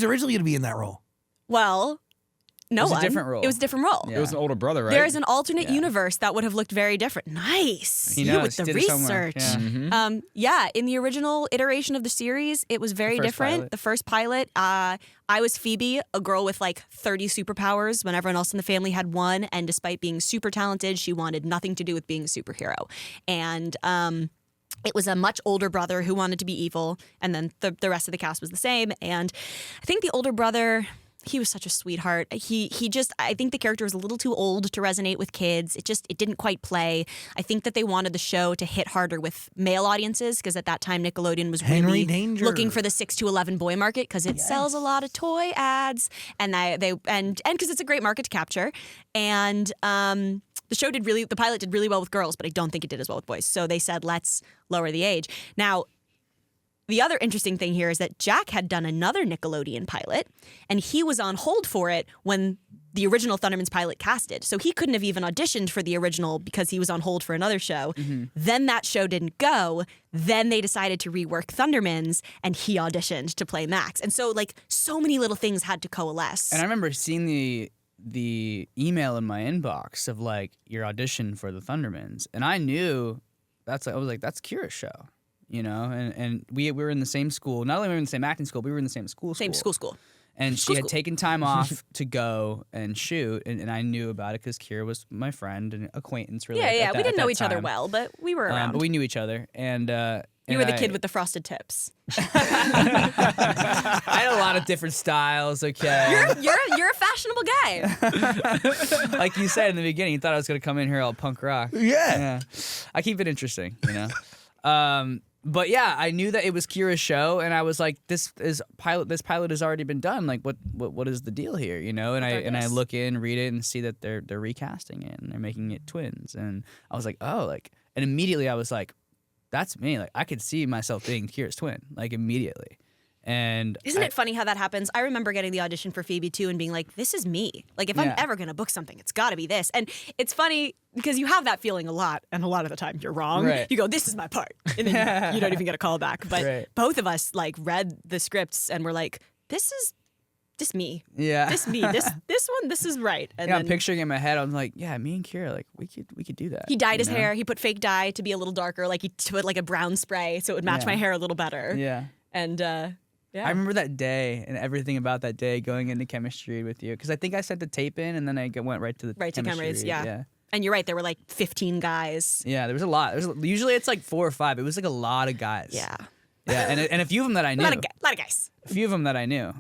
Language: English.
was originally going to be in that role? Well, no one. It was a different role. It was a different role. Yeah. It was an older brother, right? There is an alternate universe that would have looked very different. Nice. He You knows. with the Did it somewhere. research. Yeah. In the original iteration of the series, it was very first different. pilot. The first pilot, I was Phoebe, a girl with like 30 superpowers when everyone else in the family had one. And despite being super talented, she wanted nothing to do with being a superhero. And it was a much older brother who wanted to be evil. And then the rest of the cast was the same. And I think the older brother... He was such a sweetheart. He just, I think the character was a little too old to resonate with kids. It didn't quite play. I think that they wanted the show to hit harder with male audiences because at that time Nickelodeon was Henry really Danger. looking for the 6 to 11 boy market because it sells a lot of toy ads and because it's a great market to capture. And the pilot did really well with girls, but I don't think it did as well with boys. So they said, let's lower the age. Now, the other interesting thing here is that Jack had done another Nickelodeon pilot, and he was on hold for it when the original Thundermans pilot casted. So he couldn't have even auditioned for the original because he was on hold for another show. Then that show didn't go. Then they decided to rework Thundermans, and he auditioned to play Max. And so, so many little things had to coalesce. And I remember seeing the email in my inbox of your audition for the Thundermans, and I knew I was like, that's Kira's show. And we were in the same school. Not only were we in the same acting school, but we were in the same school. Same school. And she had taken time off to go and shoot, and I knew about it because Kira was my friend and acquaintance. Really, Yeah. at We didn't that know each other time. well, but we were around. But we knew each other, and You were the kid with the frosted tips. I had a lot of different styles. Okay, You're a fashionable guy. like you said in the beginning, you thought I was gonna come in here all punk rock. Yeah. I keep it interesting, But yeah, I knew that it was Kira's show, and I was like, This pilot has already been done. Like, what is the deal here, And I look in, read it, and see that they're recasting it and they're making it twins, and I was like, and immediately I was like, that's me. Like, I could see myself being Kira's twin, immediately. And Isn't it funny how that happens? I remember getting the audition for Phoebe too and being like, this is me. If I'm ever going to book something, it's got to be this. And it's funny because you have that feeling a lot, and a lot of the time you're wrong. Right. You go, this is my part. And then you don't even get a call back. But Right. both of us read the scripts and were like, this me. Yeah. This me. This one, this is right. And I'm then picturing in my head, I'm like, yeah, me and Kira, we could do that. he dyed his hair. He put fake dye to be a little darker. He put a brown spray so it would match my hair a little better. Yeah. And yeah. I remember that day and everything about that day going into chemistry with you, because I think I sent the tape in and then I went right to the chemistry. chemistry. Yeah. And you're right. There were 15 guys. Yeah, there was a lot. Usually it's 4 or 5. It was a lot of guys. Yeah. Yeah, and a few of them that I knew. A lot of guys. A few of them that I knew.